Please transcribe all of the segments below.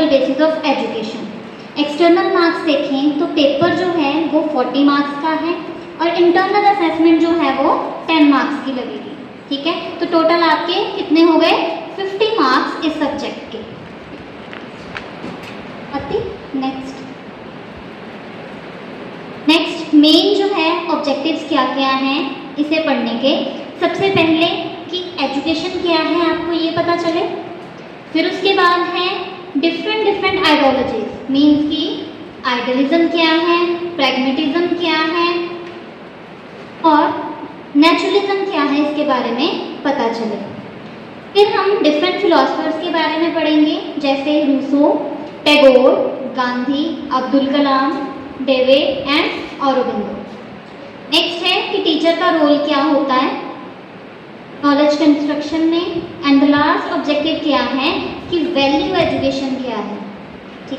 General basis of education. External marks देखें तो paper जो है वो 40 मार्क्स का है और इंटरनल असेसमेंट जो है वो 10 मार्क्स की लगेगी। ठीक है, तो टोटल आपके कितने हो गए? 50 मार्क्स इस सब्जेक्ट के। नेक्स्ट मेन जो है ऑब्जेक्टिव्स क्या क्या हैं इसे पढ़ने के। सबसे पहले कि एजुकेशन क्या है आपको ये पता चले, फिर उसके बाद है डिफरेंट आइडियोलॉजीज, मीन्स कि आइडियलिज्म क्या है, प्रैग्मेटिज्म क्या है और नेचुरलिज्म क्या है, इसके बारे में पता चले। फिर हम डिफरेंट फिलोसफर्स के बारे में पढ़ेंगे, जैसे Rousseau, Tagore, Gandhi, Abdul Kalam, Dewey and Aurobindo. Next है कि टीचर का रोल क्या होता है नॉलेज कंस्ट्रक्शन में। एंड द लास्ट ऑब्जेक्टिव क्या है कि वैल्यू एजुकेशन क्या है। ठीक,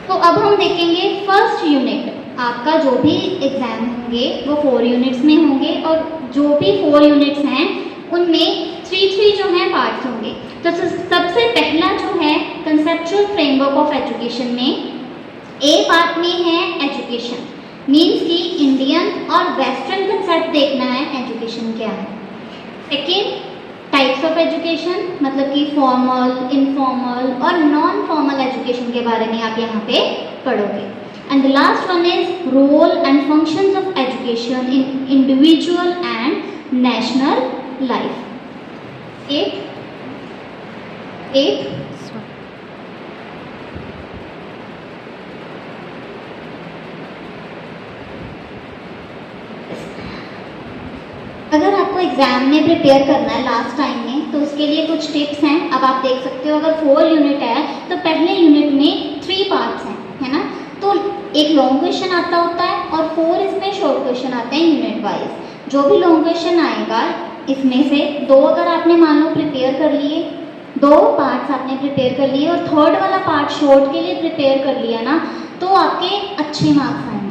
तो अब हम देखेंगे फर्स्ट यूनिट। आपका जो भी एग्जाम होंगे वो 4 यूनिट्स में होंगे और जो भी 4 यूनिट्स हैं उनमें 3 जो हैं पार्ट्स होंगे। तो सबसे पहला जो है कंसेप्चुअल फ्रेमवर्क ऑफ एजुकेशन में ए पार्ट में है एजुकेशन, मीन्स कि इंडियन और वेस्टर्न कंसेप्ट देखना है एजुकेशन क्या है। सेकेंड टाइप्स ऑफ एजुकेशन, मतलब कि फॉर्मल, इनफॉर्मल और नॉन फॉर्मल एजुकेशन के बारे में आप यहाँ पे पढ़ोगे। And the last one is role and functions of education in individual and national life. एक अगर आपको एग्जाम में प्रिपेयर करना है लास्ट टाइम में तो उसके लिए कुछ टिप्स हैं। अब आप देख सकते हो अगर 4 यूनिट है तो पहले यूनिट में 3 पार्ट्स हैं, है ना। तो एक लॉन्ग क्वेश्चन आता होता है और 4 इसमें शॉर्ट क्वेश्चन आते हैं यूनिट वाइज। जो भी लॉन्ग क्वेश्चन आएगा इसमें से 2 अगर आपने मान लो प्रिपेयर कर लिए, 2 पार्ट्स आपने प्रिपेयर कर लिए और थर्ड वाला पार्ट शॉर्ट के लिए प्रिपेयर कर लिया ना, तो आपके अच्छे मार्क्स आएंगे।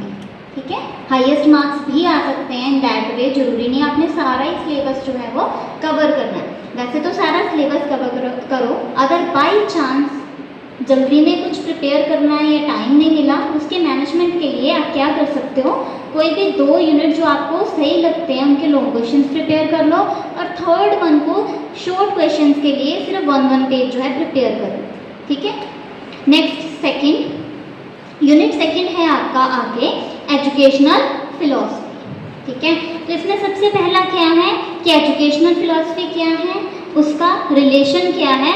ठीक है, हाईएस्ट मार्क्स भी आ सकते हैं इन दैट वे। जरूरी नहीं आपने सारा ही सिलेबस जो है वो कवर करना है। वैसे तो सारा सिलेबस कवर करो, अगर बाई चांस जल्दी में कुछ प्रिपेयर करना है या टाइम नहीं मिला, उसके मैनेजमेंट के लिए आप क्या कर सकते हो, कोई भी 2 यूनिट जो आपको सही लगते हैं उनके लॉन्ग क्वेश्चंस प्रिपेयर कर लो और थर्ड वन को शॉर्ट क्वेश्चंस के लिए सिर्फ 1 पेज जो है प्रिपेयर करो। ठीक है, नेक्स्ट सेकेंड यूनिट सेकेंड है आपका आगे एजुकेशनल फिलॉसफी। ठीक है, तो इसमें सबसे पहला क्या है कि एजुकेशनल फिलॉसफी क्या है, उसका रिलेशन क्या है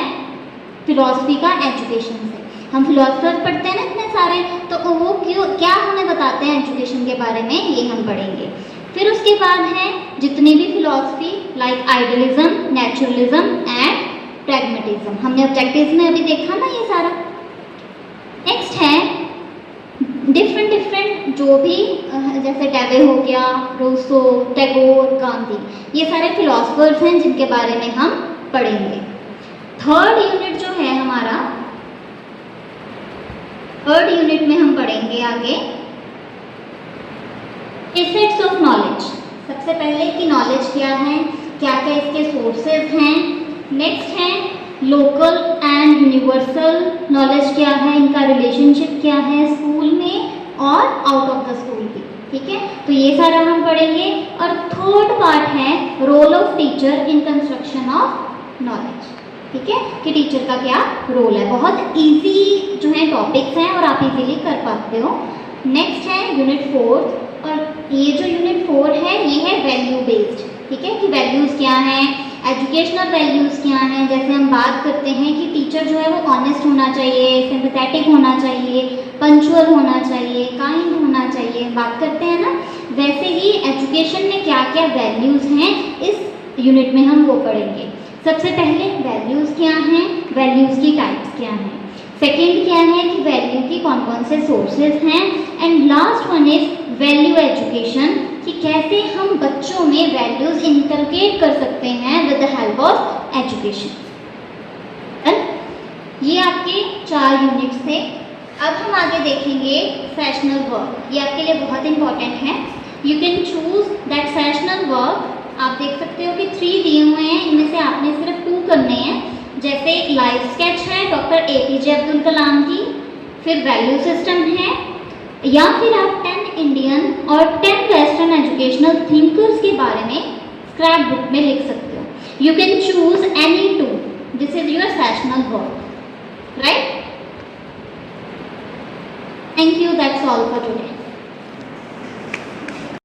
फिलॉसफी का एजुकेशन से। हम फिलोसफर पढ़ते हैं ना इतने सारे, तो वो क्यों क्या हमें बताते हैं एजुकेशन के बारे में, ये हम पढ़ेंगे। फिर उसके बाद है जितनी भी philosophy like idealism, naturalism and pragmatism, हमने ऑब्जेक्टिव्स में अभी देखा ना ये सारा। नेक्स्ट है डिफरेंट जो भी जैसे डेवे हो गया, रूसो, टैगोर, गांधी, ये सारे फिलोसफर्स हैं जिनके बारे में हम पढ़ेंगे। थर्ड यूनिट जो है हमारा, थर्ड यूनिट में हम पढ़ेंगे आगे एसेट्स ऑफ नॉलेज। सबसे पहले कि नॉलेज क्या है, क्या क्या इसके सोर्सेज हैं। नेक्स्ट है लोकल एंड यूनिवर्सल नॉलेज क्या है, इनका रिलेशनशिप क्या है स्कूल में और आउट ऑफ द स्कूल भी। ठीक है, तो ये सारा हम पढ़ेंगे। और थर्ड पार्ट है role of teacher in construction of knowledge. ठीक है, कि टीचर का क्या रोल है। बहुत इजी जो है टॉपिक्स हैं और आप इजीली कर पाते हो। नेक्स्ट है यूनिट 4, और ये जो यूनिट 4 है ये है वैल्यू बेस्ड। ठीक है, कि वैल्यूज़ क्या हैं, एजुकेशनल वैल्यूज़ क्या हैं। जैसे हम बात करते हैं कि टीचर जो है वो ऑनेस्ट होना चाहिए, सिंपैथेटिक होना चाहिए, पंक्चुअल होना चाहिए, काइंड होना चाहिए, बात करते हैं ना। वैसे ही एजुकेशन में क्या क्या वैल्यूज़ हैं इस यूनिट में हम वो पढ़ेंगे। सबसे पहले वैल्यूज़ क्या हैं, वैल्यूज़ की टाइप्स क्या हैं। सेकेंड क्या है कि वैल्यू की कौन कौन से सोर्सेज हैं। And last one is value education, कि कैसे हम बच्चों में वैल्यूज़ इंकलकेट कर सकते हैं with the help of education. ये आपके 4 यूनिट्स थे। अब हम आगे देखेंगे सेशनल वर्क। ये आपके लिए बहुत इंपॉर्टेंट है। You can choose that sessional work. आप देख सकते हो कि 3 दिए हुए हैं, इनमें से आपने सिर्फ 2 करने हैं। जैसे लाइफ स्केच है डॉक्टर एपीजे अब्दुल कलाम की, फिर वैल्यू सिस्टम है, या फिर आप 10 इंडियन और 10 वेस्टर्न एजुकेशनल थिंकर्स के बारे में स्क्रैप बुक में लिख सकते हो. You can choose any two. This is your sessional work, right? Thank you. That's all for today.